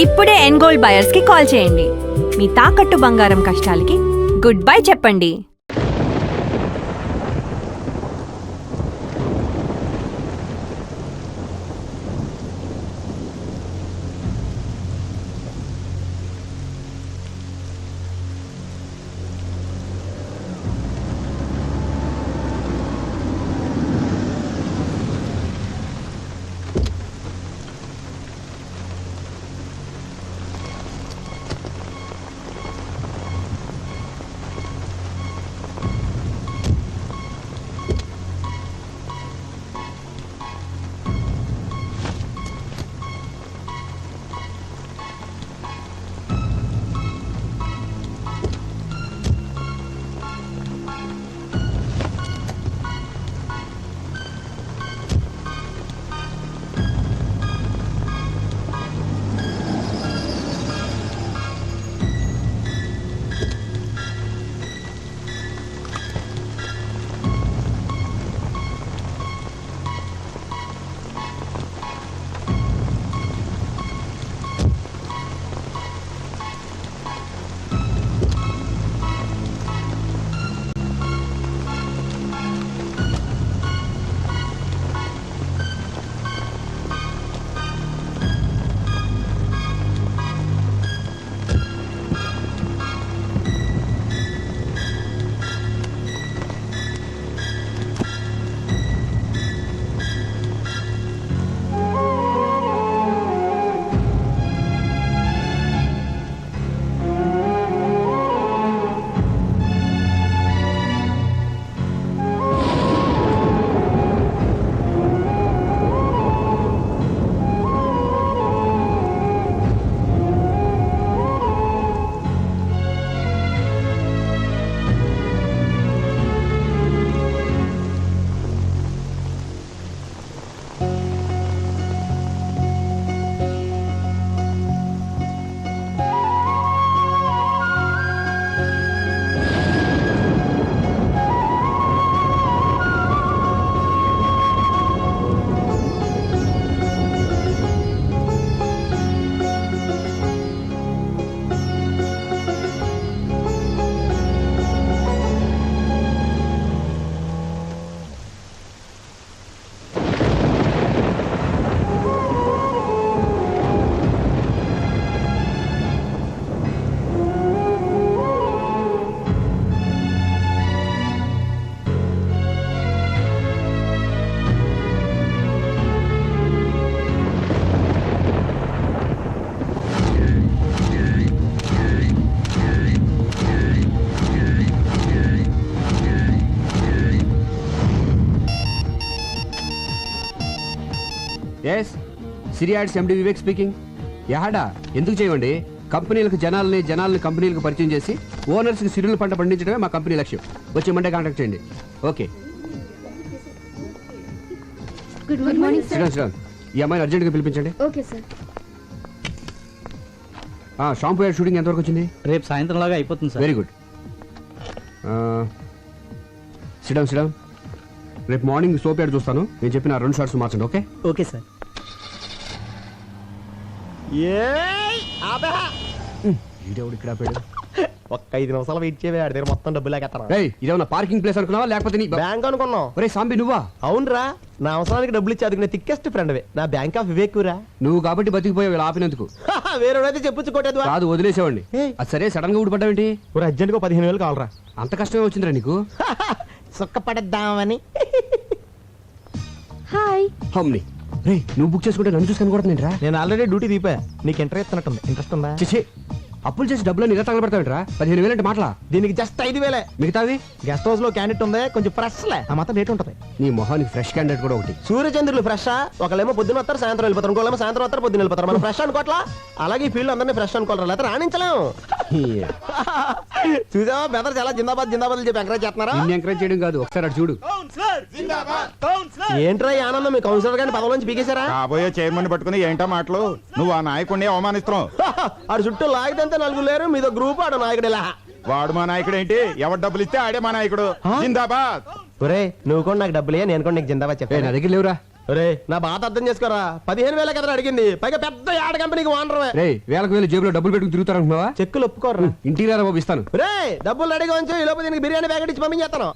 ఇప్పుడే ఎన్గోల్డ్ బయర్స్ కి కాల్ చేయండి. మీ తాకట్టు బంగారం కష్టాలకి గుడ్ బై చెప్పండి. ఎస్ సిరియాడ్స్ ఎండి వివేక్ స్పీకింగ్. యహాడా ఎందుకు చేయండి? కంపెనీలకు జనాలని కంపెనీలకు పరిచయం చేసి ఓనర్స్కి సిరుల పంట పండించడమే మా కంపెనీ లక్ష్యం. వచ్చే మండే కాంటాక్ట్ చేయండి. ఓకే శ్రీరామ్ ఈ అమ్మాయిని అర్జెంట్గా పిలిపించండి. Okay sir. Shampoo ad shooting ఎంతవరకు వచ్చింది? రేపు సాయంత్రం లాగా అయిపోతుంది సార్. Very good. శ్రీరామ్ రేపు మార్నింగ్ సోప్ యాడ్ చూస్తాను. నేను చెప్పిన 2 షార్ట్స్ మార్చండి. Okay okay sir. ఈడెవడు ఇక్కడ ఆపాడు? ఒక్క 5 నిమిషాలు వెయిట్ చేయవే, ఆడి దగ్గర మొత్తం డబ్బులు లేకెత్తాను. ఇదేమన్నా పార్కింగ్ ప్లేస్ అనుకున్నావా లేకపోతే నీ బ్యాంక్ అనుకున్నావు? ఒరే సాంబి నువ్వా? అవునరా, నా అవసరానికి డబ్బులు ఇచ్చి అదుకునే థిక్కెస్ట్ ఫ్రెండ్ నా బ్యాంక్ ఆఫ్ వివేకురా. నువ్వు కాబట్టి బతికిపోయావు ఇలా ఆపినందుకు. వేరేడైతే చెప్పుచ్చుకోటేది కాదు వదిలేసేవాడిని. అది సరే సడన్ గా ఊడిపడ్డావేంటి? ఒక అర్జెంట్ గా 15,000 కావాలరా. అంత కష్టమే వచ్చిందిరా నీకు? సుఖపడద్దామని. హాయ్. హమ్ని రే నువ్వు బుక్ చేసుకుంటే నన్ను చూసుకొని కూడా నేను ఆల్రెడీ డ్యూటీ దీపా. నీకు ఇంటరెస్ట్ ఇస్తున్నట్టుంది. ఇంట్రెస్ట్ ఉందా? చిచి అప్పులు చేసి డబ్బులు ఇలా తగలబెడతావేంట్రా? 15,000 అంటే మాటలా? దీనికి జస్ట్ 5,000. మిగతావి గెస్ట్ హౌస్ లో క్యాండిడేట్ ఉంది, కొంచెం ఫ్రెష్ లే, ఆ మాత్రం రేట్ ఉంటుంది. నీ మొహానికి ఫ్రెష్ క్యాండిడేట్ కూడా ఒకటి. సూర్యచంద్రులు ఫ్రెష్. ఒకళ్ళేమో పొద్దున వస్తారు, సాయంత్రం వెళ్ళిపోతారు. ఇంకోళ్ళేమో సాయంత్రం వస్తారు, పొద్దున వెళ్ళిపోతారు. మనం ఫ్రెష్ అనుకోవట్లా? అలాగే ఈ ఫీల్డ్ అందరినీ ఫ్రెష్ అనుకోవాలి, లేకపోతే రాణించలేము. చూసావా బెదర్ చాలా జిందాబాద్ జిందాబాద్ చెప్పి ఎంకరేజ్ చేస్తున్నారా? ఎంకరేజ్ చేయడం కాదు, ఒకసారి అటు చూడు. ఏంట్రా ఈ ఆనందం? మీ కౌన్సిలర్ గారిని పదవి నుంచి పీకేశారా? కాబోయే చైర్మన్ పట్టుకుని ఏంటో మాటలు? నువ్వు ఆ నాయకుడిని అవమానిస్తున్నావు. ఆడు చుట్టూ లాగితే 4 లేరు, మీదో గ్రూప్. ఆడు నాయకుడు ఇలా. వాడు మా నాయకుడు ఏంటి? ఎవరు డబ్బులు ఇస్తే ఆడే మా నాయకుడు. జిందాబాద్. ఒరే నువ్వు కూడా నాకు డబ్బులే, నేను కూడా నీకు జిందాబాద్ నా చెప్పాను. దగ్గర లేవురా. రే నా బాధ అర్థం చేసుకోరా 15,000 కదా అడిగింది పైగా పెద్ద యాడ్ కంపెనీకి ఓనర్ రే వేలకు వేలు జేబులో డబ్బులు పెట్టుకుని తిరుగుతారనుకున్నావా? చెక్కులు ఒప్పుకోరా ఇంటికి రారా బాబు, ఇస్తాను. రే డబ్బులు రెడీగా ఉంచు ఈ లోపు దీనికి బిర్యానీ ప్యాకెట్ ఇచ్చి పంపించేస్తాను.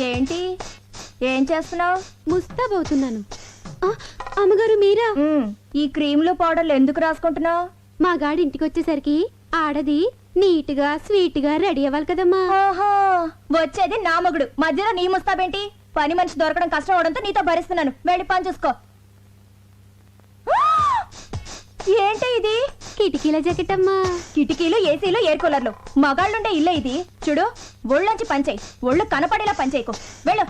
ఏంటి ఏం చేస్తున్నావు? ముస్తాబవుతున్నాను. అమ్మగారు మీరా? ఈ క్రీములు పౌడర్లు ఎందుకు రాసుకుంటున్నావు? మా గాడి ఇంటికి వచ్చేసరికి ఆడది నీట్ గా స్వీట్ గా రెడీ అవ్వాలి కదమ్మా. ఓహో వచ్చేది నా మగుడు, మధ్యలో నీ ముస్తాబేంటి? పని మనిషి దొరకడం కష్టం అవడంతో నీతో భరిస్తున్నాను. వెళ్ళి పని చూసుకో. ఏంటి ఇది? కిటికీల జాకెట్ అమ్మా. కిటికీలు, ఏసీలు, ఎయిర్ కూలర్లు, మగాళ్ళుండే ఇల్లే ఇది. చూడు, ఒళ్ళొంచి పంచేయి, ఒళ్ళు కనపడేలా పంచేయకు. వెళ్ళు.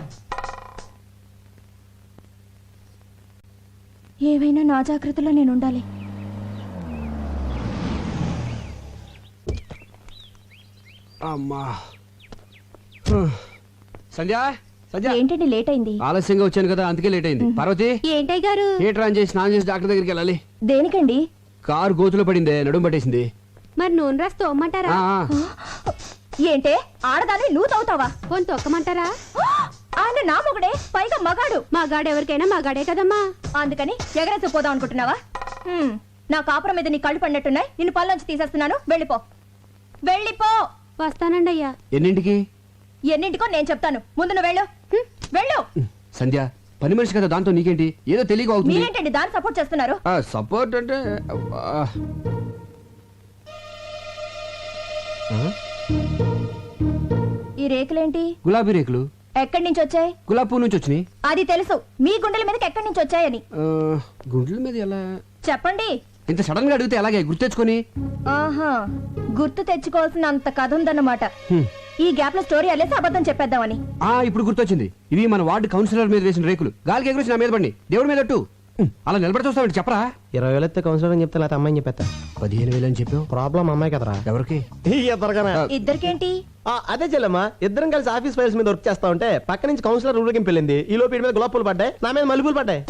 ఏవైనా నా జాగ్రత్తలో నేను ఉండాలి. అమ్మా సంధ్య, సంధ్య ఏంటండి లేట్ అయింది? ఆలస్యంగా వచ్చాను కదా, అందుకే లేట్ అయింది. పార్వతి, ఏంటయ్య గారు? థియేటర్ ఆన్ చేసి స్నానం చేసి డాక్టర్ దగ్గరికి వెళ్ళాలి. దేనికండి? కారు గోతులో పడిందే, నడుము పట్టేసింది. మరి నూనె రాసి తోమ్మంటారా? ఏంటే ఆడదాన్ని నువ్వు తవ్వుతావా? పోని తొక్కమంటారా? ఆయన నా మొగుడే, పైగా మగాడు. మా గాడు ఎవరికైనా మా గాడే కదమ్మా. అందుకని ఎగరేసి పోదాం అనుకుంటున్నావా? నా కాపురం మీద నీ కళ్ళు పడినట్టున్నాయి. నిన్ను పళ్ళొంచి తీసేస్తున్నాను. వెళ్ళిపో, వెళ్ళిపో. వస్తానండి అయ్యా. ఎన్నింటికి? ఎన్నింటికో నేను చెప్తాను. ముందు నువ్వు వెళ్ళు. వెళ్ళు. సంధ్య, పని మనిషి కదా, దాంతో నీకేంటి? ఏదో తెలియక అవుతుంది. మీరేంటండి దాన్ని సపోర్ట్ చేస్తున్నారు? సపోర్ట్ అంటే ఈ రేకులేంటి? గులాబీ రేకులు. ఎక్కడి నుంచి వచ్చాయి? గులాబీ పువ్వు నుంచి వచ్చినాయి. అది తెలుసు, మీ గుండెల మీదకి ఎక్కడి నుంచి వచ్చాయని గుండెల మీద ఎలా? చెప్పండి. ఇంత సడన్ గా అడిగితే ఎలాగే గుర్తెచ్చుకొని? ఆహా, గుర్తు తెచ్చుకోవాల్సిన అంత కథ ఉందన్నమాట. ఈ గ్యాప్ లో స్టోరీ అల్లేసి అబద్ధం చెప్పేద్దామని. ఇప్పుడు గుర్తొచ్చింది. ఇవి మన వార్డు కౌన్సిలర్ మీద వేసిన రేకులు. గాలికి ఎగురించి నా మీద పడి దేవుడి మీద అట్టు. అలా నిలబడి చూస్తామండి, చెప్పరా? 20,000 ఎత్తే కౌన్సిలర్ అని చెప్తే లేకపోతే అమ్మాయిని చెప్పేస్తా. 15,000 అని చెప్పావు. ప్రాబ్లం అమ్మాయి కదరా. ఎవరికి? ఇద్దరుగానే. ఇద్దరికేంటి? అదే చెల్లమ్మా, ఇద్దరం కలిసి ఆఫీస్ ఫైల్స్ మీద వర్క్ చేస్తా ఉంటే పక్క నుంచి కౌన్సిలర్ ఊరికి వెళ్ళింది. ఈ లోపు వీడి మీద గులాబీ పూలు పడ్డాయి, నా మీద మల్లెపూలు పడ్డాయి.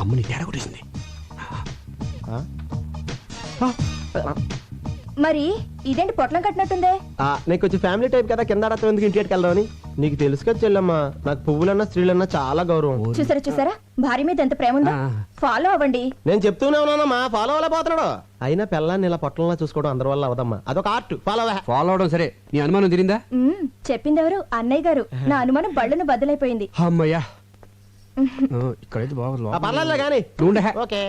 అమ్మని తేడా కొట్టేసింది. మరి ఇదేంటి పొట్లం కట్టినట్టుందే? నీకు కొంచెం ఫ్యామిలీ టైప్ కదా, కింద ఆడతాం ఎందుకు ఇంటికి వెళ్దామని. నీకు తెలుసు కదా చెల్లమ్మా, నాకు పువ్వులన్నా స్త్రీలన్నా చాలా గౌరవం. చూసారా భార్య మీద ఎంత ప్రేమ ఉందో. ఫాలో అవ్వండి. నేను చెప్తూనే ఉన్నానమ్మా, ఫాలో అవ్వలేకపోతున్నాడు. అయినా పిల్లాన్ని ఇలా పొట్టంలా చూసుకోవడం అందరి వల్ల అవదమ్మా, అదొక ఆర్ట్. ఫాలో అవడం సరే, నీ అనుమానం తిరిందా? చెప్పిందెవరు? అన్నయ్య గారు. నా అనుమానం బళ్ళను బద్దలైపోయింది. అమ్మయ్యా, ఇక్కడైతే బాగా పర్లేదు కానీ. ఓకే.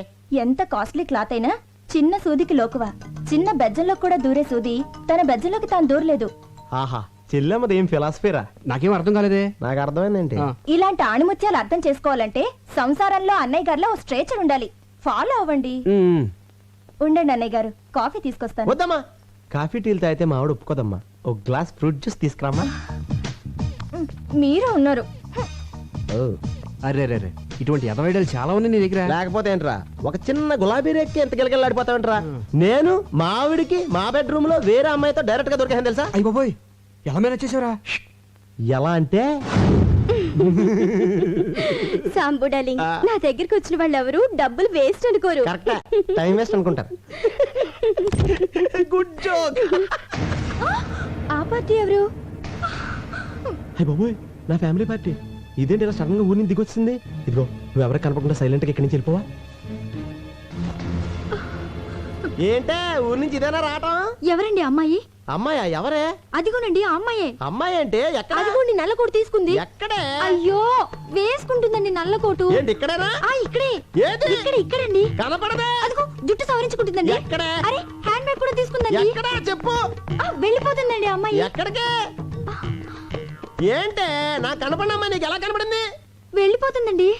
ఎంత కాస్ట్లీ క్లాత్ అయినా చిన్న సూదికి లోకువా. చిన్న బెజ్జంలో కూడా దూరే సూది తన బెజ్జంలోకి తాను దూరలేదు. ఆహా, చెల్లెమ్మది ఏం ఫిలాసఫీరా? నాకేం అర్థం కాలేదే. నాకు అర్థమైందేంటి? ఇలాంటి ఆణిముత్యాలు అర్థం చేసుకోవాలంటే సంసారంలో అన్నయ్య గారిలో ఓ స్ట్రేచర్ ఉండాలి. ఫాలో అవ్వండి. ఉండండి అన్నయ్య గారు, కాఫీ తీసుకొస్తాను. వద్దమ్మా, కాఫీ టీలు తాగితే మా ఆవిడ ఒప్పుకోదమ్మా. ఒక గ్లాస్ ఫ్రూట్ జ్యూస్ తీసుకురామ్మా. మీరు ఉన్నారు. అరే రే, ఇటువంటి ఎదవైడలు చాలా ఉన్నాయి నీ దగ్గర. లేకపోతే ఏంట్రా, ఒక చిన్న గులాబీ రేక్కి ఎంత గిలగిలాడిపోతావంట్రా. నేను మా ఆవిడికి మా బెడ్రూమ్ లో వేరే అమ్మాయితో డైరెక్ట్ గా దొరికాను తెలుసా? అయ్య బాబోయ్, ఎలా మేనేజ్ చేసావురా? ఎలా అంటే సాంబు డార్లింగ్, నా దగ్గరికి వచ్చిన వాళ్ళు ఎవరు డబ్బులు వేస్ట్ అనుకోరు. కరెక్ట్, టైం వేస్ట్ అనుకుంటారు. Good joke. ఆ పార్టీ ఎవరు? అయ్య బాబోయ్, నా ఫ్యామిలీ పార్టీ. ఇదేంటి ఇలా సడన్ గా ఊరి నుంచి దిగొచ్చింది? ఇదిగో, నువ్వు ఎవరికి కనపడకుండా సైలెంట్ గా ఇక్కడి నుంచి వెళ్ళిపోవా. ఏంటే ఊరి నుంచి ఇదేనా రావటం? ఎవరండి అమ్మాయి? అమ్మాయా? ఎవరే? అదిగోనండి ఆ అమ్మాయే. అమ్మాయి అంటే ఎక్కడ? అదిగోండి నల్ల కోటు తీసుకుంది. ఎక్కడే? అయ్యో, వేసుకుంటుందండి నల్ల కోటు. ఏంటి ఇక్కడేనా? ఇక్కడే. ఏది? ఇక్కడండి. కనపడదే. అదిగో జుట్టు సవరించుకుంటుందండి. ఎక్కడే? అరే, హ్యాండ్ బ్యాగ్ కూడా తీసుకుందండి. ఎక్కడా చెప్పు. వెళ్ళిపోతుందండి అమ్మాయి. ఎక్కడికి? ఏంటే నాకు కనపడిన అమ్మాయి నీకు ఎలా కనపడింది? వెళ్ళిపోతుందండి.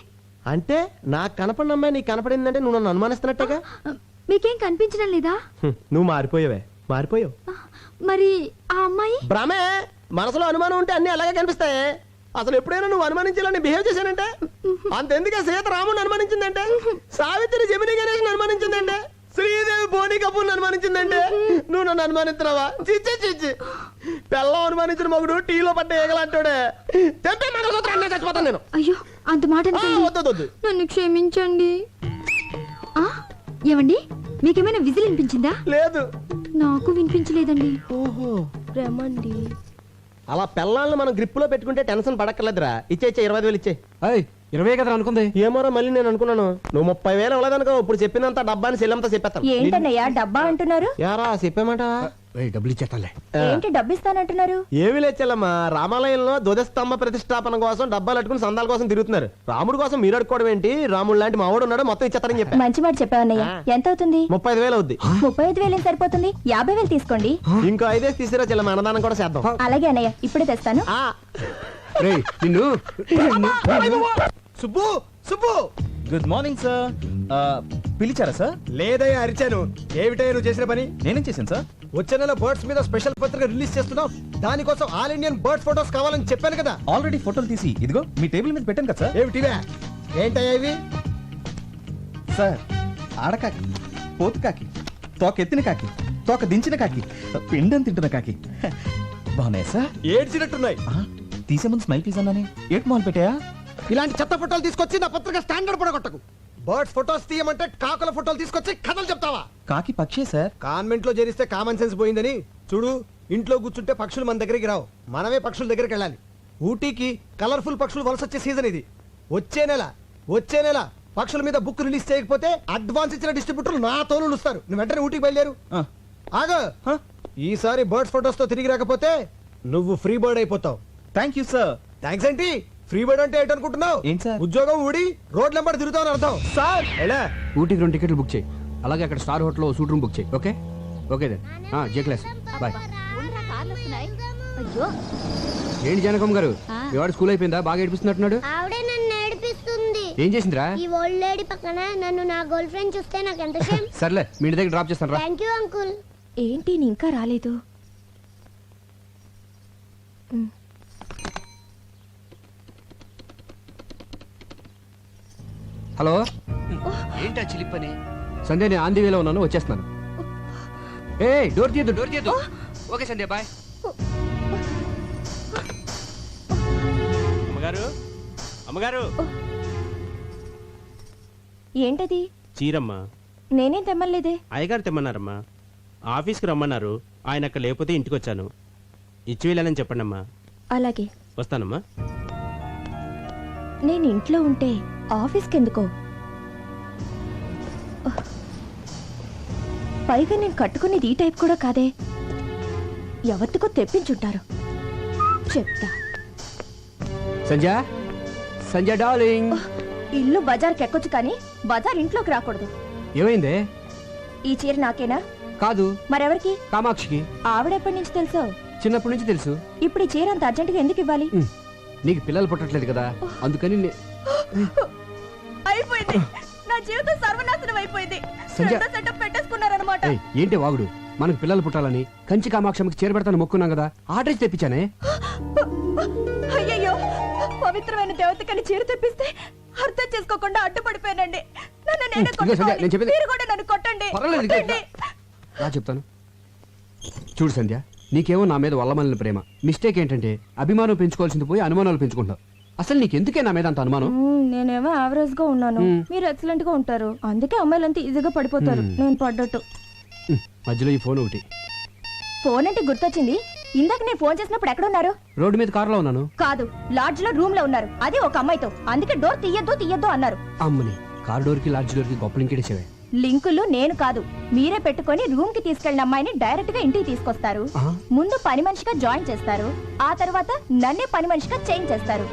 అంటే నాకు కనపడిన అమ్మాయి నీకు కనపడిందంటే నువ్వు నన్ను అనుమానిస్తున్నట్టుగా. మీకేం కనిపించడం లేదా? నువ్వు మారిపోయావే, మారిపోయావు. మరి ఆ అమ్మాయి? భ్రమే. మనసులో అనుమానం ఉంటే అన్ని అలాగే కనిపిస్తాయి. అసలు ఎప్పుడైనా నువ్వు అనుమానించాలని బిహేవ్ చేశానంటే అంతెందుకే సీత రాముని అనుమానించిందంటే, సావిత్రి జమిని గణేష్ అనుమానించిందంటే, శ్రీదేవి బోని కపూర్ అనుమానించిందంటే నువ్వు నన్ను అనుమానిస్తున్నావా? చిచ్చి చిచ్చి, పిల్లం అనుమానించిన మగుడు టీలో పడ్డ ఏగలంటాడే. తెప్పే మంగళసూత్రాన్ని చచ్చిపోతాను నేను. అయ్యో, అంత మాట వద్దు. నన్ను క్షమించండి. ఏమండి, మీకేమైనా విజిల్ వినిపించిందా? లేదు. నాకు వినిపించలేదండి. ఓహో, రమండి. అలా పిల్లల్ని మనం గ్రిప్ లో పెట్టుకుంటే టెన్షన్ పడక్కర్లేదురా. ఇచ్చే 25,000 ఇచ్చే. అయ్ 20 కదా అనుకుంది. ఏమోరా మళ్ళీ నేను అనుకున్నాను నువ్వు 30,000 ఇవ్వలేదనుకో. ఇప్పుడు చెప్పినంత డబ్బాని సెల్లంతా చెప్పేస్తాను. ఏంటన్నయ్యా డబ్బా అంటున్నారు? యారా చెప్పామాట. డబ్బులు ఇచ్చేస్తాలే. ఏంటి డబ్బు ఇస్తానంటున్నారు? ఏమి లేచెల్లమ్మా, రామాలయంలో ధ్వజస్తంభ ప్రతిష్టాపన కోసం డబ్బాలు అట్టుకుని సందాల కోసం తిరుగుతున్నారు. రాముడు కోసం మీరు అడుకోవడం ఏంటి? రాముడు లాంటి మావాడు ఉన్నాడు, మొత్తం ఇచ్చేస్తారని చెప్పి. మంచి మాట చెప్పావన్నయ్య. ఎంత అవుతుంది? 35,000 అవుద్ది. 35,000 ఏం సరిపోతుంది? 50,000 తీసుకోండి. ఇంకో 5 తీసిరా చెల్లమ్మ, అన్నదానం కూడా చేద్దాం. అలాగే అన్నయ్య, ఇప్పుడే తెస్తాను. ఆ. రేయ్ నిన్ను Subbu Subbu. Good morning sir. పిలిచారా సార్? లేదయ్యా అరిచాను. ఏమిటయ్యా నువ్వు చేసిన పని? నేనేం చేశాను సార్? వచ్చే నెల బర్డ్స్ మీద స్పెషల్ పత్రిక రిలీజ్ చేస్తున్నావు. దానికోసం ఆల్ ఇండియన్ బర్డ్ ఫోటోస్ కావాలని చెప్పాను కదా. ఆల్రెడీ ఫోటోలు తీసి ఇదిగో మీ టేబుల్ మీద పెట్టాను కదా సార్. ఏమిటివే? ఏంటయ్యా ఇవి? సార్ ఆడకాకి, పోతు కాకి, తోక ఎత్తిన కాకి, తోక దించిన కాకి, పిండం తింటున్న కాకి బాగున్నాయి సార్. ఏడ్చినట్టున్నాయి. తీసే ముందు స్మైల్ ప్లీజ్ అన్నానే. ఏట్ మాల్ పెట్టాయా? ఇలాంటి చెత్త ఫోటోలు తీసుకొచ్చి నా పత్రిక స్టాండర్డ్ పడగొట్టకు. బర్డ్స్ ఫోటోస్ తీయమంటే కాకుల ఫోటోలు తీసుకొచ్చి కథలు చెప్తావా? కాకి పక్షే సార్. కాన్వెంట్ లో చేరిస్తే కామన్ సెన్స్ పోయిందని చూడు. ఇంట్లో కూర్చుంటే పక్షులు మన దగ్గరికి రావు, మనమే పక్షుల దగ్గరికి వెళ్ళాలి. ఊటీకి కలర్ఫుల్ పక్షులు వలస వచ్చే సీజన్ ఇది. వచ్చే నెల పక్షుల మీద బుక్ రిలీజ్ చేయకపోతే అడ్వాన్స్ ఇచ్చిన డిస్ట్రిబ్యూటర్లు నా తోలు ఇస్తారు. నువ్వు వెంటనే ఊటీకి బయలుదేరు. ఆగో, ఈసారి బర్డ్స్ ఫోటోస్ తో తిరిగి రాకపోతే నువ్వు ఫ్రీ బర్డ్ అయిపోతావు. Thank you sir. థ్యాంక్స్ ఏంటి? ఫ్రీ బర్డ్ అంటే ఏంటనుకుంటున్నావు? ఏంటి సార్? ఉద్యోగం ఊడి రోడ్ నెంబర్ తిరుగుతావు అర్థం. సార్ ఎలా? ఊటీకి 2 టికెట్లు బుక్ చేయి. అలాగే అక్కడ స్టార్ హోటల్లో సూట్ రూమ్ బుక్ చేయి. Okay okay then. జే క్లాస్ బాయ్. అయ్యో, ఏంటి జానకమ్మ గారు, మీ వాడు స్కూల్ అయిపోయిందా? బాగా ఏడిపిస్తున్నట్టున్నాడు. ఆవిడే నన్ను ఏడిపిస్తుంది. ఏం చేసిందిరా? ఈ ఓల్డ్ లేడీ పక్కన నన్ను నా గర్ల్ ఫ్రెండ్ చూస్తే నాకు ఎంత షేమ్. సర్లే మీ ఇంటి దగ్గర డ్రాప్ చేస్తాను రా. Thank you uncle. ఏంటి నీ ఇంకా రాలేదు? హలో ఏంటా చిలిపని? సంధ్య నేను ఆంధీ వేలో ఉన్నాను, వచ్చేస్తున్నాను. ఏ డోర్ తీయద్దు. ఓకే సంధ్య బాయ్. అమ్మగారు ఏంటది? చీరమ్మా. నేనేం తెమ్మలేదే. అయ్యగారు తెమ్మన్నారమ్మా. ఆఫీస్కి రమ్మన్నారు. ఆయన అక్కడ లేకపోతే ఇంటికి వచ్చాను. ఇచ్చి వెళ్ళానని చెప్పండి అమ్మా. అలాగే వస్తానమ్మా. నేను ఇంట్లో ఉంటే ఆఫీస్కి ఎందుకో? పైగా నేను కట్టుకునేది ఈ టైప్ కూడా కాదే. ఎవరికో తెప్పించుంటారు. చెప్తా. సంధ్య డార్లింగ్. ఇల్లు బజార్కి ఎక్కొచ్చు కానీ బజార్ ఇంట్లోకి రాకూడదు. ఏమైందే? ఈ చీర నాకేనా? కాదు, మరెవరికి? కామాక్షికి. ఆవిడెప్పటి నుంచి తెలుసు? చిన్నప్పటి నుంచి తెలుసు. ఇప్పుడు ఈ చీర అంత అర్జెంటుగా ఎందుకు ఇవ్వాలి? నీకు పిల్లలు పుట్టట్లేదు కదా, అందుకని అయిపోయింది. నా జీవితం సర్వనాశనం అయిపోయింది. సంధ్య. రెండో సెటప్ పెట్టేసుకున్నారన్నమాట. ఏంటి వాగుడు? మనకు పిల్లలు పుట్టాలని కంచి కామాక్షమికి చీర పెడతాను మొక్కున్నాం కదా, ఆర్డర్ తెప్పించానే. అయ్యయ్యో, పవిత్రమైన దేవతకని చీర తెప్పిస్తే అర్థం చేసుకోకుండా అడ్డుపడిపోయానండి. నన్ను నేనే ఇదిగో సంధ్య, కొట్టుకోవాలి. నేను చెప్పేది- మీరు కూడా నన్ను కొట్టండి. పర్వాలేదు, కొట్టండి. రా చెప్తాను. చూడు సంధ్య, నీకేమో నా మీద వల్లమల్లిన ప్రేమ. మిస్టేక్ ఏంటంటే అభిమానం పెంచుకోవాల్సింది పోయి అనుమానాలు పెంచుకుంటావు. అసలు నీకెందుకే నా మీద అంత అనుమానం? నేనేమో యావరేజ్ గా ఉన్నాను, మీరు ఎక్సలెంట్ గా ఉంటారు. అందుకే అమ్మాయిలంతా ఈజీగా పడిపోతారు. నేను పడ్డట్టు. మధ్యలో ఈ ఫోన్ ఒకటి. ఫోన్ అంటే గుర్తొచ్చింది. ఇందాక నేను ఫోన్ చేసినప్పుడు ఎక్కడ ఉన్నారు? రోడ్డు మీద కారులో ఉన్నాను. కాదు, లాడ్జ్ లో రూమ్ లో ఉన్నారు. అది ఒక అమ్మాయితో. అందుకే డోర్ తీయద్దు అన్నారు. అమ్మని కార్ డోర్ కి లాడ్జ్ డోర్ కి గొప్ప లింకేసేవే. లింకులు నేను కాదు, మీరే పెట్టుకొని రూమ్ కి తీసుకెళ్లిన అమ్మాయిని డైరెక్ట్ గా ఇంటికి తీసుకొస్తారు. ముందు పని మనిషిగా జాయిన్ చేస్తారు. ఆ తర్వాత నన్నే పని మనిషిగా చేంజ్ చేస్తారు.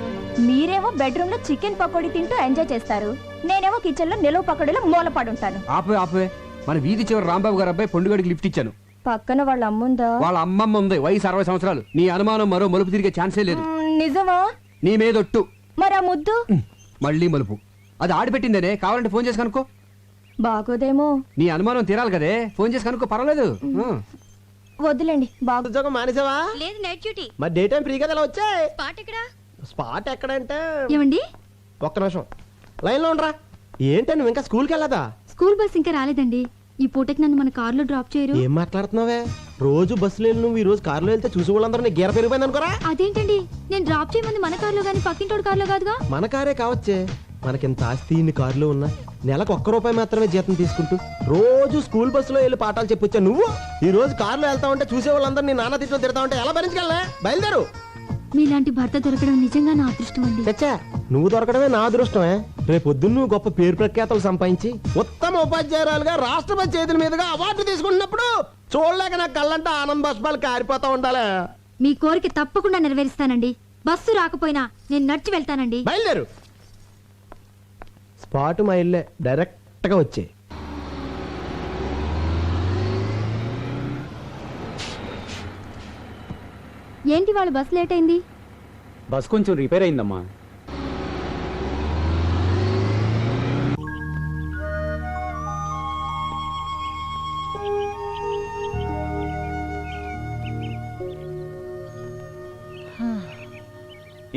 మీరేమో బెడ్రూమ్ లో చికెన్ పకోడీ తింటూ ఎంజాయ్ చేస్తారు. నేనేమో కిచెన్ లో నిలువ పకోడీలో మూలపడుంటాను. ఆపే. మన వీధి చివరి రాంబాబు గారు అబ్బాయి పొండుగడికి లిఫ్ట్ ఇచ్చాను. పక్కన వాళ్ళ అమ్ముందా? వాళ్ళ అమ్మమ్మ ఉంది, వయసు 60 సంవత్సరాలు. నీ అనుమానం మరో మలుపు తిరిగే ఛాన్సే లేదు. నిజమా? నీ మీదొట్టు. మరి ఆ ముద్దు? మళ్ళీ మలుపు. అది ఆడిపెట్టిందనే, కావాలంటే ఫోన్ చేసి కనుక్కో. బాగోదేమో. నీ అనుమానం తీరాలి కదే, ఫోన్ చేసి కనుక్కో, పర్వాలేదు. వద్దులేండి. బాగు ఉద్యోగం మానేసావా? లేదు, నైట్ డ్యూటీ. మరి డే టైం ఫ్రీ కదా ఇలా వచ్చాయి. స్పాట్ ఎక్కడా? స్పాట్ ఎక్కడంటే ఏమండి, ఒక్క నిమిషం లైన్ లో ఉండరా. ఏంటి నువ్వు ఇంకా స్కూల్కి వెళ్ళదా? స్కూల్ బస్ ఇంకా రాలేదండి. ఈ పూటకి నన్ను మన కార్లో డ్రాప్ చేయరు? ఏం మాట్లాడుతున్నావే? రోజు బస్సులో వెళ్ళి నువ్వు ఈ రోజు కారులో వెళ్తే చూసి వాళ్ళందరూ నీ గీర పెరిగిపోయింది అనుకోరా. అదేంటండి, నేను డ్రాప్ చేయమంది మన కార్లో గానీ పక్కింటోడు కార్లో కాదుగా. మన కారే కావచ్చే, మనకింత ఆస్తి ఇన్ని కారులో ఉన్నా నెలకు ₹1 మాత్రమే జీతం తీసుకుంటూ రోజు స్కూల్ బస్సులో వెళ్ళి పాఠాలు చెప్పొచ్చా నువ్వు? ఈ రోజు కారులో వెళ్తా ఉంటే చూసే వాళ్ళందరూ నీ నాన్న తిట్లో తిడతా ఉంటే ఎలా భరించగలనా? బయలుదేరు. మీలాంటి భర్త దొరకడం నిజంగా నా అదృష్టం అండి. చచ్చా, నువ్వు దొరకడమే నా అదృష్టమే. రేపొద్దున్న నువ్వు గొప్ప పేరు ప్రఖ్యాతలు సంపాదించి ఉత్తమ ఉపాధ్యాయురాలుగా రాష్ట్రపతి చేతుల మీదుగా అవార్డు తీసుకుంటున్నప్పుడు చూడలేక నా కళ్ళంటే ఆనంద బాష్పాలు కారిపోతా ఉండాలి. మీ కోరిక తప్పకుండా నెరవేరుస్తానండి. బస్సు రాకపోయినా నేను నడిచి వెళ్తానండి. బయలుదేరు. స్పాట్ మా ఇల్లే, డైరెక్ట్ గా వచ్చే. ఏంటి వాళ్ళ బస్సు లేట్ అయింది? బస్ కొంచెం రిపేర్ అయిందమ్మా.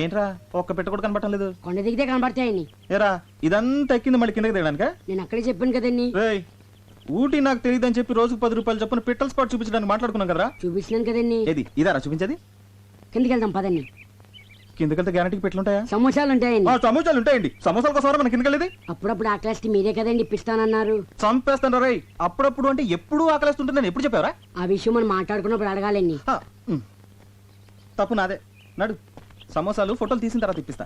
ఏంట్రా ఒక్క పెట్ట కూడా కనబడటం లేదు? కొండ దిగితే కనబడతాయని. ఏరా ఇదంతా ఎక్కింది మళ్ళీ కిందకి దిగడానికా? నేను అక్కడే చెప్పాను కదండి. రేయ్, ఊటీ నాకు తెలియదని చెప్పి రోజుకు ₹10 చొప్పున పిట్టల స్పాట్ చూపించడానికి మాట్లాడుకున్నాం కదరా? చూపించినాను కదండి. ఏది ఇదారా చూపించేది? కిందకి వెళ్దాం పదండి. కిందకెళ్తే గ్యారంటీకి పెట్లుంటాయా? సమోసాలు ఉంటాయండి. సమోసాలు ఉంటాయండి. సమోసాల కోసం మన కిందకెళ్ళేది? అప్పుడప్పుడు ఆ క్లాస్కి మీరే కదండి ఇప్పిస్తానన్నారు. చంపేస్తాను రేయ్. అప్పుడప్పుడు అంటే ఎప్పుడు ఆకలిస్తుంటుంది నేను ఎప్పుడు చెప్పావరా? ఆ విషయం మనం మాట్లాడుకున్నప్పుడు అడగాలండి. తప్పు నాదే. నడు, సమోసాలు ఫోటోలు తీసిన తర్వాత ఇప్పిస్తా.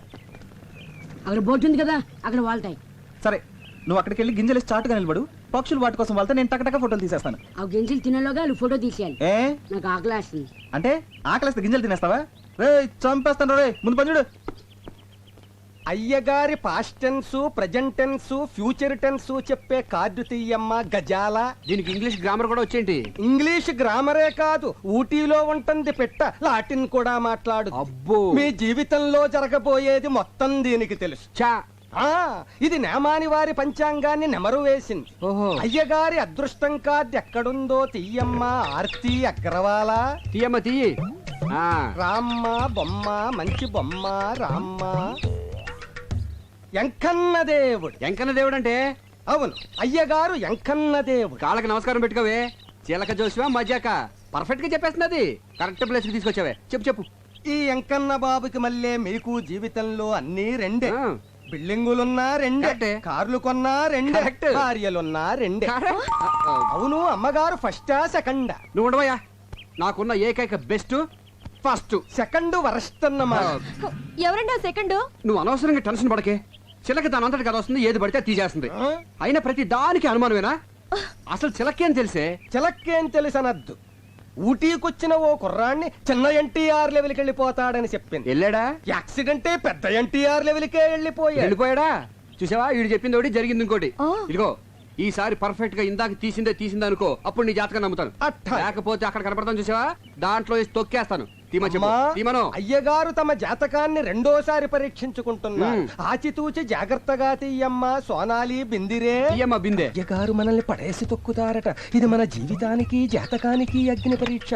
అక్కడ బోట్ ఉంది కదా, అక్కడ వాళ్తాయి. సరే, నువ్వు అక్కడికి వెళ్ళి గింజలు చాటుగా నిలబడు. పక్షులు వాటి కోసం వెళ్తే నేను టకటక ఫోటోలు తీసేస్తాను. ఆ గింజలు తినేలోగా వాళ్ళు ఫోటో తీసేయాలి. ఏ నాకు ఆకలి వేస్తుంది. అంటే ఆకలిస్తే గింజలు తినేస్తావా? రే చంపేస్తాను రే. ముందు పని చూడు. అయ్యగారి past tense, present tense, future tense చెప్పే కార్డు తీయమ్మ గజాల. దీనికి ఇంగ్లీష్ గ్రామర్ కూడా వచ్చేంటి? ఇంగ్లీష్ గ్రామరే కాదు, ఊటీలో ఉంటుంది పెట్ట, లాటిన్ కూడా మాట్లాడు. అబ్బో, మీ జీవితంలో జరగబోయేది మొత్తం దీనికి తెలుసు. చా. ఇది నేమాని వారి పంచాంగాన్ని నెమరు వేసింది. ఓహో. అయ్యగారి అదృష్టం కార్డు ఎక్కడుందో తీయమ్మ ఆర్తి అగ్రవాల. తీయమ్మ తీయి. రామ్మ బొమ్మ, మంచి బొమ్మ రామ్మ. ఎంకన్న దేవుడు. ఎంకన్న దేవుడు అంటే? అవును, అయ్యగారు ఎంకన్న దేవుడు. కాళ్ళకి నమస్కారం పెట్టుకోవే. చీలక జోసివా మజాక పర్ఫెక్ట్ గా చెప్పేస్తున్నది. కరెక్ట్ ప్లేస్ కి తీసుకొచ్చావే. చెప్పు చెప్పు. ఈ ఎంకన్న బాబుకి మళ్ళీ మీకు జీవితంలో అన్ని రెండే. బిల్డింగులున్నా రెండే, కార్లు కొన్నా రెండే, భార్యలున్నా రెండే. అవును, అమ్మగారు ఫస్టా సెకండా? నువ్వు ఉండవయ్యా. నాకున్న ఏకైక బెస్ట్ ఫస్ట్. సెకండ్ వరస్ట్ అన్నమాట. ఎవరండి ఆ సెకండ్? నువ్వు అనవసరంగా టెన్షన్ పడకే. చిలక దానంతటి కదా వస్తుంది, ఏది పడితే తీసేస్తుంది. అయినా ప్రతి దానికి అనుమానమేనా? అసలు చిలకేం తెలిసే? చిలకేం తెలుసనద్దు. ఊటీకొచ్చిన ఓ కుర్రాన్ని చిన్న ఎన్టీఆర్ లెవెల్కి వెళ్ళిపోతాడని చెప్పింది. వెళ్ళాడా? యాక్సిడెంటే పెద్ద ఎన్టీఆర్ లెవెల్కే వెళ్ళిపోయాడా? చూసావా, వీడు చెప్పింది ఒకటి, జరిగింది ఇంకోటి. ఇదిగో ఈసారి పర్ఫెక్ట్ గా ఇందాక తీసిందే అనుకో, అప్పుడు నీ జాతకం నమ్ముతాను. లేకపోతే అక్కడ కనపడతాను చూసావా, దాంట్లో వేసి తొక్కేస్తాను. అయ్యగారు తమ జాతకాన్ని రెండోసారి పరీక్షించుకుంటున్నారు. ఆచితూచి జాగ్రత్తగా తీయమ్మ సోనాలి బిందిరే. బిందే. అయ్యగారు మనల్ని పడేసి తొక్కుతారట. ఇది మన జీవితానికి జాతకానికి అగ్ని పరీక్ష.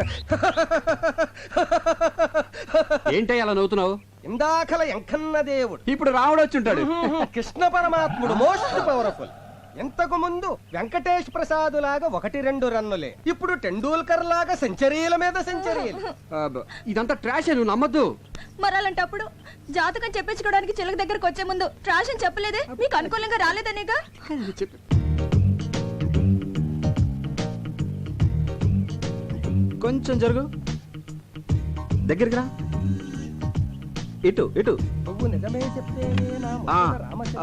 ఏంటి అలా నవ్వుతున్నావు? ఇందాకల ఎంకన్న దేవుడు, ఇప్పుడు రాముడు వచ్చి ఉంటాడు. కృష్ణ పరమాత్ముడు మోస్ట్ పవర్ఫుల్. ఇంతకు ముందు వెంకటేష్ ప్రసాద్ లాగా 1-2 రన్నులే, ఇప్పుడు టెండూల్కర్ లాగా సెంచరీల మీద సెంచరీలు. ఇదంతా ట్రాష్, నువ్వు నమ్మద్దు. మరి అలాంటప్పుడు జాతకం చెప్పించుకోవడానికి చిలక దగ్గరకు వచ్చే ముందు ట్రాష్ అని చెప్పలేదే? మీకు అనుకూలంగా రాలేదనేగా. కొంచెం జరుగు, దగ్గరికి రా. ఇటు ఇటు. నువ్వు నిజమే చెప్తే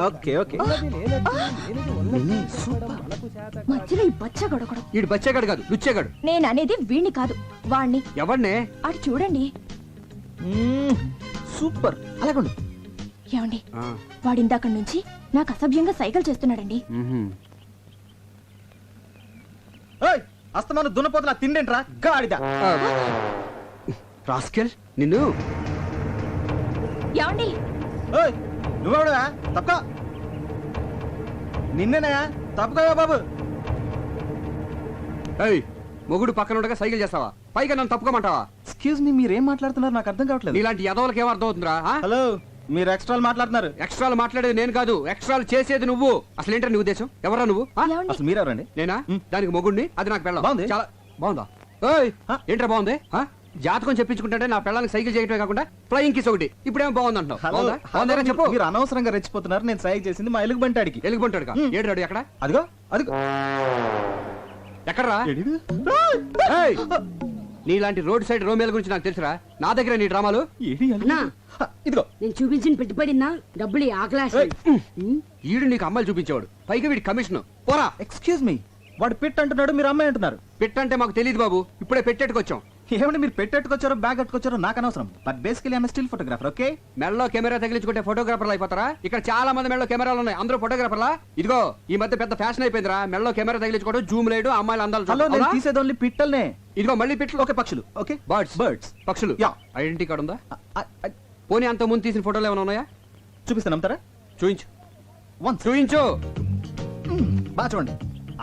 ఓకే ఓకే. మధ్యలో ఈ బచ్చగడొకడు. ఈడు బచ్చేగాడు కాదు, లుచ్చేగాడు. నేను అనేది వీణ్ణి కాదు, వాణ్ణి. ఎవరినే? అటు చూడండి. సూపర్. అలాగండి. ఏమండి, వాడు ఇందాక నుంచి నాకు అసభ్యంగా సైకిల్ చేస్తున్నాడండి. అస్తమాను దున్నపోతున్నా తిండేంట్రా గాడిద. రాస్కెల్ నిన్ను. ఏమండి, నువ్వెవడవా? తప్ప నిన్నేనా? తప్పుకోవా బాబు. మొగుడు పక్కన ఉండగా సైకిల్ చేస్తావా? పైగా నన్ను తప్పుకోమంటావా? ఎక్స్క్యూజ్ మీ, మీరేం మాట్లాడుతున్నారు నాకు అర్థం కావట్లేదు. ఇలాంటి యదవులకి ఏమర్థం అవుతుందిరా? హలో, మీరు ఎక్స్ట్రాలు మాట్లాడుతున్నారు. ఎక్స్ట్రాలు మాట్లాడేది నేను కాదు, ఎక్స్ట్రాలు చేసేది నువ్వు. అసలు ఏంటో నీ ఉద్దేశం? ఎవరా నువ్వు? అసలు మీరెవరండి? నేనా? దానికి మొగుడిని, అది నాకు పెళ్ళాం. బాగుంది. చాలా బాగుందా? ఏంట్రా బాగుంది? జాతకం చెప్పించుకుంటే నా పిల్లలకి సైకిల్ చేయటమే కాకుండా ఫ్లయింగ్ కిస్ ఒకటి ఇప్పుడేమో బాగుంది అంటున్నావు. హలో బాగుందా? బాగుందా చెప్పు. మీరు అనవసరంగా రెచ్చిపోతున్నారు. నేను సైజ్ చేసింది మా ఎలుగు బంటాడికి. ఎలుగుబంటాడు ఏడు ఎక్కడ అదిగో అదిగో ఎక్కడరా? ఎడిడు? ఏయ్! నీలాంటి రోడ్ సైడ్ రోమేల గురించి నాకు తెలుసురా. నా దగ్గర నీ డ్రామాలు. ఏడి ఎలుగు? అన్నా ఇదిగో నేను చూపించిన పెట్టుబడినా డబ్బులు ఆ క్లాస్ ఈడు నీకు అమ్మాయిలు చూపించేవాడు, పైగా వీడి కమిషన్. పోరా. ఎక్స్క్యూజ్ మీ, వాడు పెట్ అంటున్నాడు, మీరు అమ్మాయి అంటున్నారు. పెట్టంటే మాకు తెలియదు బాబు, ఇప్పుడే పెట్టేట్టుకొచ్చాం. ఏమంటే మీరు పెట్టెట్టుకొచ్చారో బ్యాగ్ కట్టుకొచ్చారో నాకు అనవసరం. But basically I'm still photographer. Okay, మెడలో కెమెరా తగిలించుకుంటే ఫోటోగ్రాఫర్లు అయిపోతారా? ఇక్కడ చాలా మంది మెడలో కెమెరాలు ఉన్నాయి, అందరూ ఫోటోగ్రాఫర్లా? ఇదిగో ఈ మధ్య పెద్ద ఫ్యాషన్ అయిపోయిందిరా మెడలో కెమెరా తగిలించుకోవడం, జూమ్ లేడు, అమ్మాయిలు అందాలు హలో చూడడం. నేను అవునా? తీసేది ఓన్లీ పిట్టల్నే. ఇదిగో మళ్ళీ పిట్లు. ఓకే, పక్షులు. Okay, birds birds. పక్షులు. యా. ఐడెంటిటీ కార్డు ఉందా? పోనీ అంత ముందు తీసిన ఫోటోలు ఏమైనా ఉన్నాయా? చూపిస్తాను, నమ్ముతారా? చూయించు వన్స్ చూయించు. బాగా చూడండి.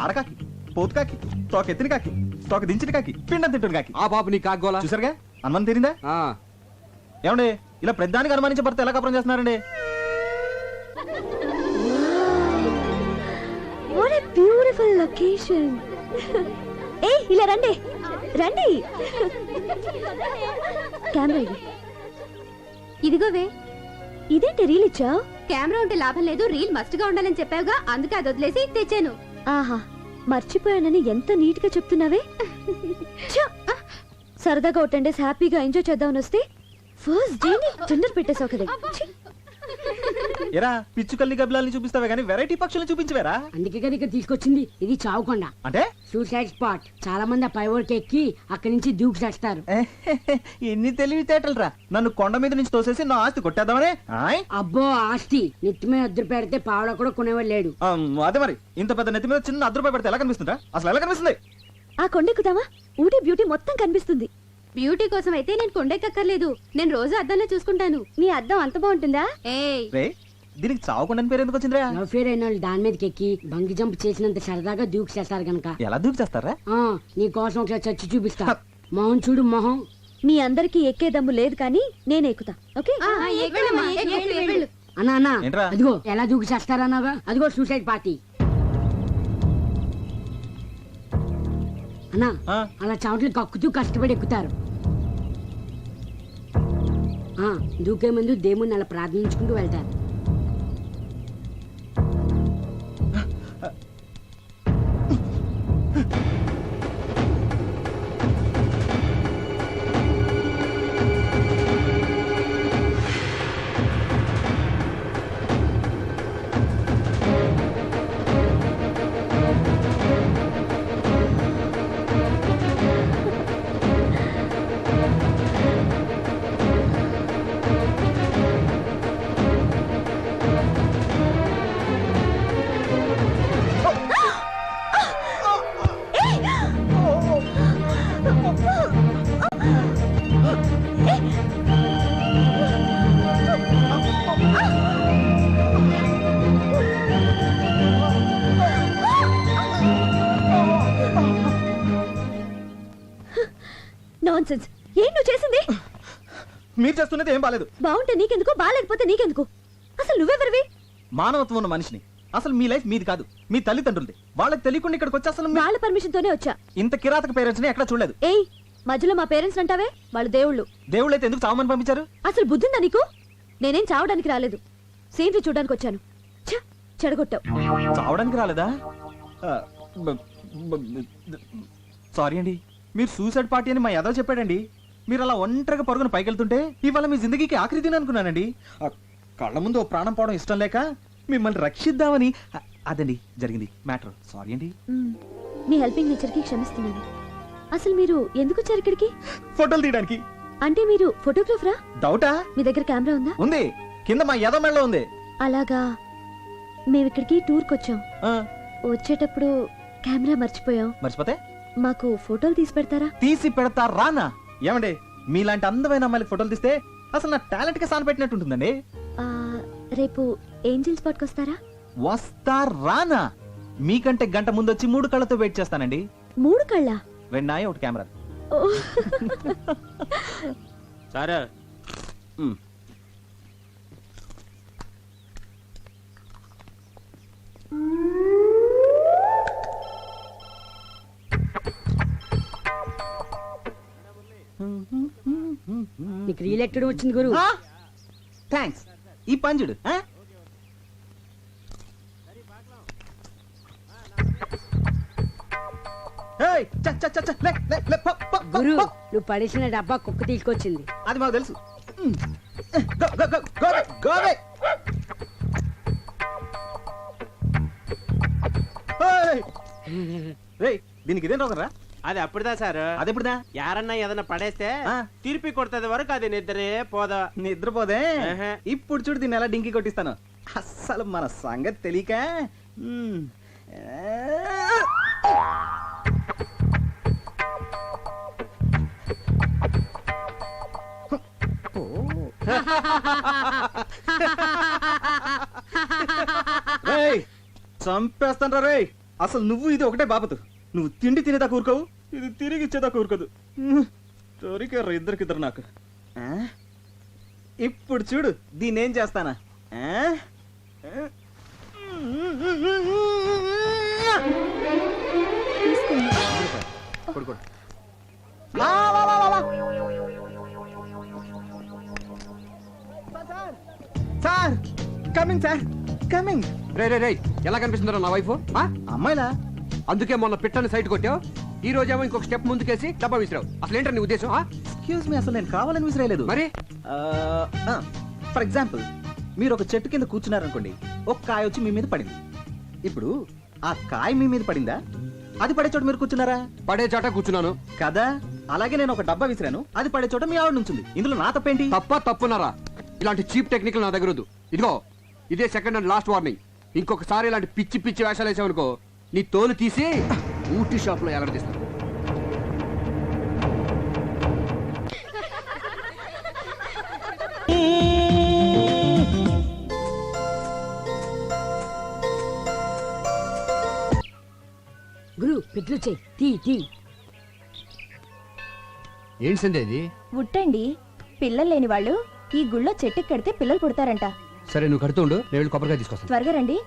ఆడకాకి, పోతు కాకి, తోక ఎత్తిన కాకి, తోక దించిన కాకి, పిండం తింటున్న కాకి. ఆ పాప నీ కాగోలా. చూసారుగా, అనుమానం తీరిందా? ఏమండి ఇలా ప్రధానికి అనుమానించే భర్త ఎలా కపరం చేస్తున్నారండి? What a beautiful location. ఏ ఇలా రండి రండి. కెమెరా ఇది. ఇదిగోవే, ఇదేంటి రీల్ ఇచ్చావు? కెమెరా ఉంటే లాభం లేదు, రీల్ మస్ట్ గా ఉండాలని చెప్పావుగా, అందుకే అది వదిలేసి తెచ్చాను. ఆహా, మర్చిపోయానని ఎంత నీట్ గా చెప్తున్నావే. ఛ! సరదాగా ఒక 10 days హ్యాపీగా ఎంజాయ్ చేద్దామని వస్తే ఫస్ట్ డే టెండర్ పెట్టేసావు కదా. ఛీ! ఎరా పిచ్చుకల్ని గబ్బిలాల్ని చూపిస్తావే కానీ వెరైటీ పక్షుల్ని చూపించవేరా? అందుకే కదా ఇక్కడ తీసుకొచ్చింది. ఇది చావుకొండ, అంటే సూసైడ్ స్పాట్. చాలా మంది ఆ పై వరకు ఎక్కి అక్కడి నుంచి దూకి చేస్తారు. ఎన్ని తెలివితేటలు రా. నన్ను కొండ మీద నుంచి తోసేసి నా ఆస్తి కొట్టేద్దామనే. ఆయ్? అబ్బో ఆస్తి నెత్తి మీద అద్దరు పెడితే పావడ కూడా కొనేవాడు లేడు. అదే మరి, ఇంత పెద్ద నెత్తి మీద చిన్న ₹1 పెడితే ఎలా కనిపిస్తుందా? అసలు ఎలా కనిపిస్తుంది? ఆ కొండెక్కుదామా? ఊటీ బ్యూటీ మొత్తం కనిపిస్తుంది. బ్యూటీ కోసం అయితే నేను కొండెక్కర్లేదు, నేను రోజు అద్దంలో చూసుకుంటాను. నీ అద్దం అంత బాగుంటుందా? ఏయ్, రే, దీనికి చావుకుండా పేరు ఎందుకు వచ్చిందిరా? లవ్ ఫేర్ అయిన వాళ్ళు దాని మీదకి ఎక్కి బంగి జంప్ చేసినంత సరదాగా దూకి చేస్తారు గనక. ఎలా దూకి చేస్తారా? నీ కోసం ఒకసారి చచ్చి చూపిస్తా. మొహం చూడు మొహం. మీ అందరికి ఎక్కే దమ్ము లేదు కానీ నేను ఎక్కుతా. ఓకే, వెళ్ళమ్మా, వెళ్ళు. అన్నా అన్నా ఏంట్రా? అదిగో ఎలా దూకి చేస్తారన్నాగా, అదిగో సూసైడ్ పార్టీ. అన్నా అలా చవట్లు కక్కుతూ కష్టపడి ఎక్కుతారు. దూకే ముందు దేవుణ్ణి అలా ప్రార్థించుకుంటూ వెళ్తారు. నాన్సెన్స్. ఏం నువ్వు చేసింది? మీరు చేస్తున్నది ఏం బాలేదు. బాగుంటే నీకెందుకు, బాగాలేకపోతే నీకెందుకు? అసలు నువ్వెవరివి? మానవత్వం ఉన్న మనిషిని. అసలు మీ లైఫ్ మీది కాదు, మీ తల్లిదండ్రులది. వాళ్ళకి తెలియకుండా ఇక్కడికి వచ్చి అసలు వాళ్ళ పర్మిషన్ తోనే వచ్చా. ఇంత కిరాతక పేరెంట్స్ ని ఎక్కడ చూడలేదు. ఏయ్, మధ్యలో మా పేరెంట్స్ అంటావే, వాళ్ళు దేవుళ్ళు. దేవుళ్ళైతే ఎందుకు చావమని పంపించారు? అసలు బుద్ధిందా నీకు? నేనేం చావడానికి రాలేదు, సీనరీ చూడడానికి వచ్చాను. ఛ! చెడగొట్టావు. చావడానికి రాలేదా? సారీ అండి, మీరు సూసైడ్ పార్టీ అని మా యాదవ్ చెప్పాడండి. మీరు అలా ఒంటరిగా పరుగున పైకెళ్తుంటే ఇవాళ మీ జిందగీకి ఆఖరి దిన అనుకున్నానండి. కళ్ళ ముందు ఓ ప్రాణం పోవడం ఇష్టం లేక మిమ్మల్ని రక్షిద్దామని. అదండి జరిగింది మ్యాటర్. సారీ అండి. మీ హెల్పింగ్ నేచర్ కి క్షమిస్తున్నాను. అసలు మీరు ఎందుకు వచ్చారు ఇక్కడికి? ఫోటోలు తీయడానికి. అంటే మీరు ఫోటోగ్రాఫరా? డౌటా? మీ దగ్గర కెమెరా ఉందా? ఉంది, కింద మా యాదవ్ మెడలో ఉంది. అలాగా. మేము ఇక్కడికి టూర్కి వచ్చాం. వచ్చేటప్పుడు కెమెరా మర్చిపోయాం. మర్చిపోతే మాకు ఫోటోలు తీసి పెడతారా? తీసి పెడతా రానా? ఏమండి, మీలాంటి అందమైన అమ్మాయిలకి ఫోటోలు తీస్తే అసలు నా టాలెంట్ కి సాన పెట్టినట్టు ఉంటుందండి. రేపు ఏంజిల్ స్పాట్కి వస్తారా? వస్తా రానా? మీకంటే గంట ముందు వచ్చి 3 కళ్ళతో వెయిట్ చేస్తానండి. 3 కళ్ళ? 2 నాయ 1 కెమెరా. సారా రీఎలెక్టెడ్ వచ్చింది గురు. థ్యాంక్స్. ఈ పంజుడు గురు నువ్వు పడేసిన డబ్బా కుక్క తీసుకొచ్చింది. అది మాకు తెలుసు. Go, go, go, go away, go away. రేయ్ దీనికి ఇదేం రోగరా? అది అప్పుడుదా సార్. అది ఎప్పుడుదా? యారన్నా ఏదన్నా పడేస్తే తిరిపి కొడుతుంది వరకు అది నిద్రే పోదా. నిద్రపోదే. ఇప్పుడు చూడు దీన్ని ఎలా డింకి కొట్టిస్తాను. అస్సలు మన సంగతి తెలియక. చంపేస్తాను రే. అసలు నువ్వు ఇది ఒకటే బాబతు. నువ్వు తిండి తినేదా కూరుకోవు, ఇది తిరిగి ఇచ్చేదా కూరుకోదు. దొరికారు ఇద్దరికిద్దరు నాకు. ఇప్పుడు చూడు దీన్ని ఏం చేస్తానా. Sir coming sir coming. రే రే రే ఎలా కనిపిస్తుందో నా వైఫ్? అమ్మాయిలా? అందుకే మొన్న పిట్టని సైట్ కొట్టావు, ఈ రోజేమో ఇంకొక స్టెప్ ముందుకేసి డబ్బా విసిరావు. అసలు ఏంటో నీ ఉద్దేశం? ఎక్స్క్యూజ్ మీ, అసలు నేను కావాలని విసిరేయలేదు. మరి ఫర్ ఎగ్జాంపుల్ మీరు ఒక చెట్టు కింద కూర్చున్నారనుకోండి, ఒక కాయ వచ్చి మీ మీద పడింది. ఇప్పుడు ఆ కాయ మీ మీద పడిందా, అది పడే చోట మీరు కూర్చున్నారా? పడే చోట కూర్చున్నాను కదా. అలాగే నేను ఒక డబ్బా విసిరాను, అది పడే చోట మీ ఆవిడ నుంచింది. ఇందులో నా తప్పేంటి? తప్పున్నారా? ఇలాంటి చీప్ టెక్నిక్ నా దగ్గర వద్దు. ఇదిగో ఇదే సెకండ్ అండ్ లాస్ట్ వార్నింగ్. ఇంకొకసారి ఇలాంటి పిచ్చి పిచ్చి వేషాలు వేసావనుకో నీ తోలు తీసి ఊటీ షాప్ లో ఎలాడదీస్తాను. గురు పెట్లు చెయ్యి, తీ తీ. ఏంటి సందే ఇది? ఉట్టండి. పిల్లలు లేని వాళ్ళు ఈ గుళ్ళో చెట్టుకి కడితే పిల్లలు పుడతారంట. సరే నువ్వు కడుతుండు, నేను వెళ్ళి కొబ్బరికాయ తీసుకొస్తాను. త్వరగా రండి.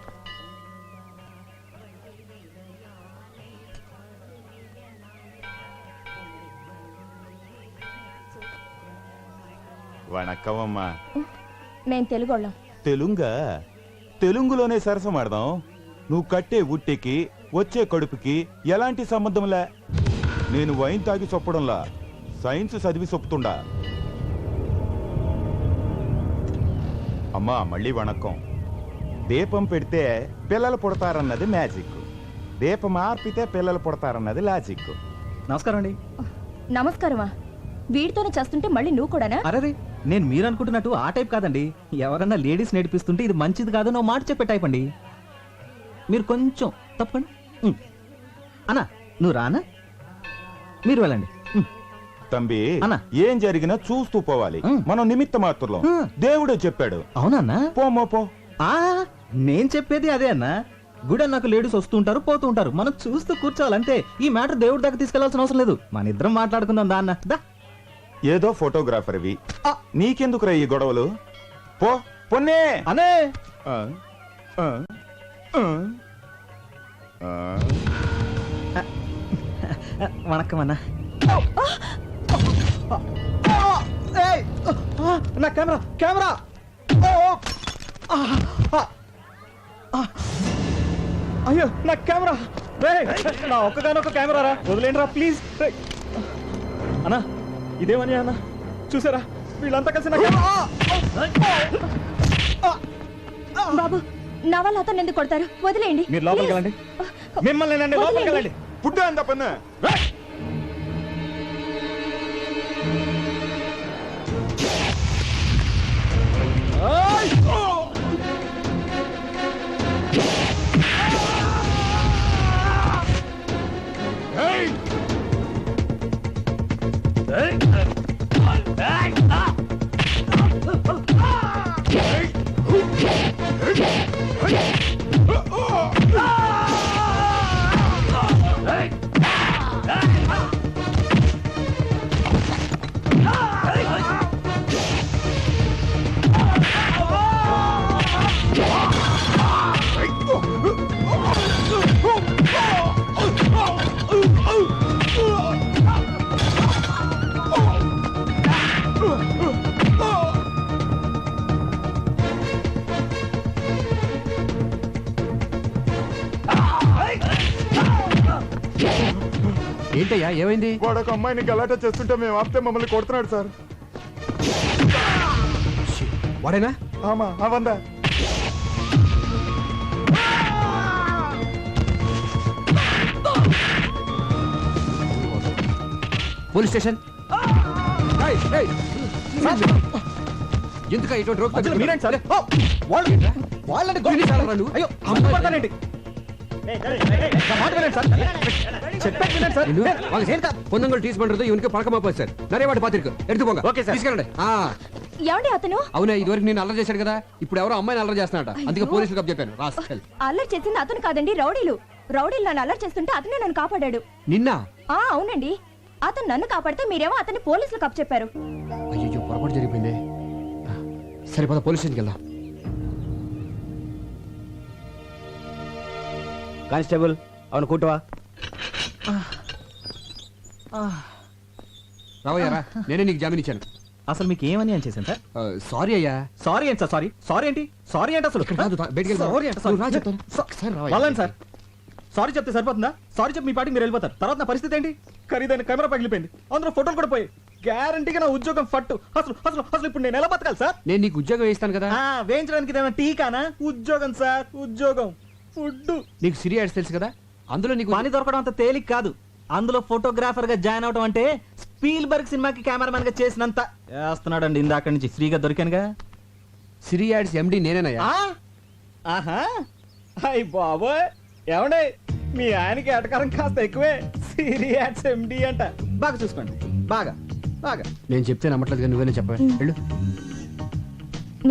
వణక్కవమ్మా. మేం తెలుగోళ్ళం. తెలుంగా? తెలుగులోనే సరసమాడదాం. నువ్వు కట్టే ఉట్టికి వచ్చే కడుపుకి ఎలాంటి సంబంధంలే. నేను వైన్ తాగి చొప్పడంలా సైన్స్ చదివి చొప్పుతుండా. అమ్మా మళ్ళీ వణక్కం. దీపం పెడితే పిల్లలు పుడతారన్నది మ్యాజిక్, దీపం ఆర్పితే పిల్లలు పుడతారన్నది లాజిక్. నమస్కారం అండి. నమస్కారమా? వీడితోనే చేస్తుంటే మళ్ళీ నువ్వు కూడానా? అరే నేను మీరు అనుకుంటున్నట్టు ఆ టైప్ కాదండి. ఎవరన్నా లేడీస్ నేర్పిస్తుంటే ఇది మంచిది కాదు నువ్వు మాట చెప్పే టైప్ అండి. మీరు కొంచెం తప్పండి. అన్నా నువ్వు రానా? మీరు వెళ్ళండి. తంబి అన్న. ఏం జరిగినా చూస్తూ పోవాలి. మనం నిమిత్త మాత్రం. దేవుడే చెప్పాడు. అవునన్నా? పోమో పో. నేను చెప్పేది అదే అన్నా. గుడి అన్నాక లేడీస్ వస్తూ ఉంటారు పోతూ ఉంటారు, మనం చూస్తూ కూర్చోవాలంతే. ఈ మ్యాటర్ దేవుడి దాకా తీసుకెళ్లాల్సిన అవసరం లేదు. మన ఇద్దరం మాట్లాడుకుందాం దా అన్న. దా. ఏదో ఫోటోగ్రాఫర్వి, నీకెందుకురా ఈ గొడవలు? పో పొన్నే అనే. వణక్కం అన్నా. నా కెమెరా కెమెరా. అయ్యో నా కెమెరా. నా ఒక్కగానొక్క కెమెరా రా, వదిలేండి రా ప్లీజ్. అన్నా ఇదేమని అన్న చూసారా, వీళ్ళంతా కలిసి నా బాబు నా వల్ల అతను ఎందుకు కొడతారు? వదిలేయండి. మీరు లోపలికి వెళ్ళండి. మిమ్మల్ని లోపలికి వెళ్ళండి. పుట్టు అంత పన్న. ఏంటయ్యా ఏమైంది? వాడు ఒక అమ్మాయిని గలాటా చేస్తుంటే మేము ఆపితే మమ్మల్ని కొడుతున్నాడు సార్. వాడేనా? ఆమా అవందా. Police station. ఎందుక ఇటువంటి రోగ్ అసలు మీరేంటి సార్? ఓ, వాళ్ళని అయ్యో అమ్ముపడతానేంటి? నా మాట వినండి సార్. చెప్పేది వినండి సార్. ఏంటి సార్? పొందంగల్ టీస్ పண்றது ఇవనికి పడకమా పోయి సార్. నరే వాటి పాత్రిక ఎడుతు పోంగ. Okay sir. తీసుకెళ్ళండి. ఏమండి అతను అవునా, ఇదివరకు నేను అల్లరి చేశాడు కదా, ఇప్పుడు ఎవరో అమ్మాయిని అల్లరి చేస్తున్నాడట. అందుకే పోలీసులకు చెప్పాను. రాస్కెల్. అల్లరి చేసింది అతను కాదండి, రౌడీలు నన్ను అల్లరి చేస్తుంటే అతనే నన్ను కాపాడాడు. నిన్న? అవునండి, అతను నన్ను కాపాడితే మీరేమో అతన్ని పోలీసులకు అప్పచెప్పారు. అయ్యో పొరపాటు జరిగిపోయింది. సరే పద పోలీస్ స్టేషన్కి వెళ్దాం. కానిస్టేబుల్ అవును కూటవా. రావయ్యారా, నేనే నీకు జామీన్ ఇచ్చాను. అసలు మీకు ఏమని అని చేశాను సార్? సారీ అయ్యా. సారీ ఏంటి సార్? సారీ ఏంటి? సారీ ఏంటి అసలు? కాదు, బయటికి వెళ్దాం. సారీ ఏంటి? నువ్వు రా చెప్తాను. ఒకసారి రావయ్యా. వాళ్ళని సార్ సారీ చెప్తే సరిపోతుందా? సారీ చెప్పి మీ పాటికి మీరు వెళ్ళిపోతారు. తర్వాత నా పరిస్థితి ఏంటి? ఖరీదైన కెమెరా పగిలిపోయింది, అందులో ఫోటోలు కూడా పోయి, గ్యారంటీగా నా ఉద్యోగం ఫట్టు. అసలు అసలు అసలు ఇప్పుడు నేను ఎలా బతకాలి సార్? నేను నీకు ఉద్యోగం వేయిస్తాను కదా. వేయించడానికి ఇదేమైనా టీకానా? ఉద్యోగం సార్, ఉద్యోగం. ఫుడ్. నీకు సిరి యాడ్స్ తెలుసు కదా, అందులో నీకు పని దొరకడం అంత తేలిక కాదు. అందులో ఫోటోగ్రాఫర్ గా జాయిన్ అవడం అంటే స్పీల్బర్గ్ సినిమాకి కెమెరామెన్ గా చేసినంత చేస్తున్నాడండి. ఇందాక నుంచి ఫ్రీగా దొరికానుగా. సిరి యాడ్స్ ఎండి నేనేనయ్యా. ఆహా, అయ్ బాబోయ్, ఏమండే మీ ఆయనకి ఎటకారం కాస్త ఎక్కువే. సీరియస్ ఎండి అంట. బాగా చూసుకోండి, బాగా బాగా. నేను చెప్తే నమ్మట్లేదు కానీ నువ్వేనే చెప్పా. వెళ్ళు.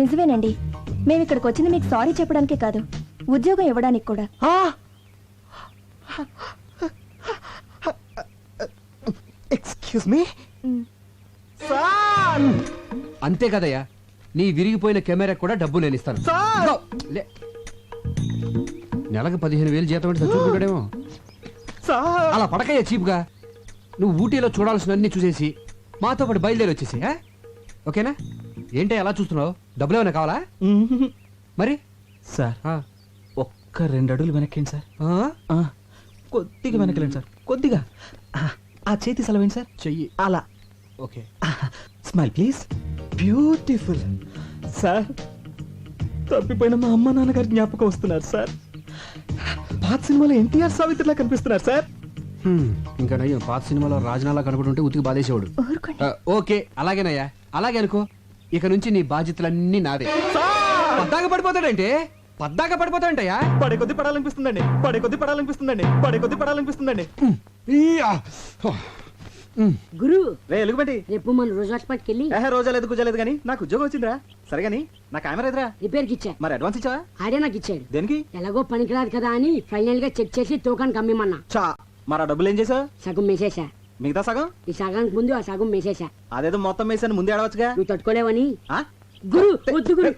నిజమేనండి, మేము ఇక్కడికి వచ్చింది మీకు సారీ చెప్పడానికే కాదు, ఉద్యోగం ఇవ్వడానికి కూడా. Excuse me sir. అంతే కదయ్యా, నీ విరిగిపోయిన కెమెరా కూడా డబ్బు నేను ఇస్తాను. సార్ లే. నెలకు 15,000 జీతం అంటే చచ్చుకుంటాడేమో. సార్ అలా పడకయ్యా చీప్గా. నువ్వు ఊటీలో చూడాల్సినవన్నీ చూసేసి మాతో పాటు బయలుదేరి వచ్చేసి. ఓకేనా? ఏంటి అలా చూస్తున్నావు? డబ్బులు ఏమైనా కావాలా? మరి సార్ ఒక్క 2 అడుగులు వెనక్కేండి సార్. కొద్దిగా వెనకలేండి సార్, కొద్దిగా. ఆ చేతి సెలవేండి సార్. చెయ్యి అలా. Okay. Smile please. Beautiful. Sir తప్పిపోయిన మా అమ్మ నాన్నగారి జ్ఞాపకం వస్తున్నారు సార్. పాత సినిమాలో ఎన్టీఆర్ సావిత్రిలా కనిపిస్తున్నారు సార్. ఇంకా నయ్యం, పాత సినిమాలో రాజనాలా కనుకుంటుంటే ఉతికి బాధేసేవాడు. ఓకే, అలాగేనయ్యా, అలాగే అనుకో. ఇక నుంచి నీ బాధ్యతలన్నీ నావే. పద్దాక పడిపోతాడంటే పద్దాక పడిపోతాడంటయ్యా. పడే కొద్ది పడాలనిపిస్తుందండి, పడే కొద్ది పడాలనిపిస్తుందండి, పడే కొద్ది పడాలనిపిస్తుందండి. గురు రే ఎలుగుబంటి, రేపు మన రోజు హాస్పిటల్కి వెళ్ళి రోజా లేదు గుజా లేదు కానీ నాకు ఉద్యోగం వచ్చిందిరా. సరే కానీ నా కెమెరా ఎదురా రిపేర్కి ఇచ్చా. మరి అడ్వాన్స్ ఇచ్చావా? ఆడే నాకు ఇచ్చాడు. దేనికి? ఎలాగో పనికిరాదు కదా అని ఫైనల్ గా చెక్ చేసి తోకానికి అమ్మిమన్నా. చా, మరి ఆ డబ్బులు ఏం చేసావు? సగం మేసేసా. మిగతా సగం? ఈ సగానికి ముందు ఆ సగం మేసేసా. అదేదో మొత్తం వేసాను ముందే ఆడవచ్చుగా. నువ్వు తట్టుకోలేవని. ఆ? గురు వద్దు గురు,